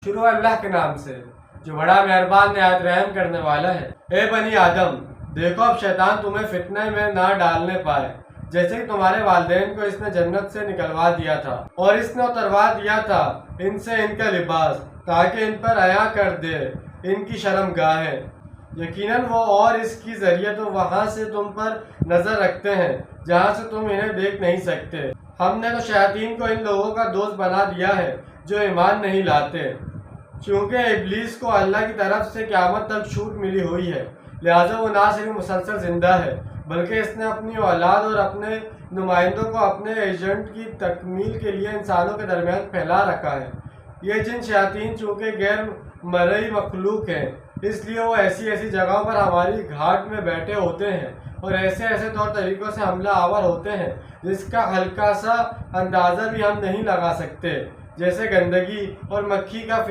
شروع اللہ کے نام سے جو بڑا مہربان نہایت رحم کرنے والا ہے۔ اے بنی آدم، دیکھو اب شیطان تمہیں فتنہ میں نہ ڈالنے پائے، جیسے کہ تمہارے والدین کو اس نے جنت سے نکلوا دیا تھا اور اس نے اتروا دیا تھا ان سے ان کا لباس، تاکہ ان پر عیاں کر دے ان کی شرم گاہیں۔ یقیناً وہ اور اس کی ذریعہ تو وہاں سے تم پر نظر رکھتے ہیں جہاں سے تم انہیں دیکھ نہیں سکتے۔ ہم نے تو شیاطین کو ان لوگوں کا دوست بنا دیا ہے جو ایمان نہیں لاتے، چونکہ ابلیس کو اللہ کی طرف سے قیامت تک چھوٹ ملی ہوئی ہے، لہٰذا وہ نہ صرف مسلسل زندہ ہے بلکہ اس نے اپنی اولاد اور اپنے نمائندوں کو اپنے ایجنٹ کی تکمیل کے لیے انسانوں کے درمیان پھیلا رکھا ہے۔ یہ جن شیاطین چونکہ غیر مرئی مخلوق ہیں، اس لیے وہ ایسی ایسی جگہوں پر ہماری گھاٹ میں بیٹھے ہوتے ہیں اور ایسے ایسے طور طریقوں سے حملہ آور ہوتے ہیں جس کا ہلکا سا اندازہ بھی ہم نہیں لگا سکتے، جیسے گندگی اور مکھی کا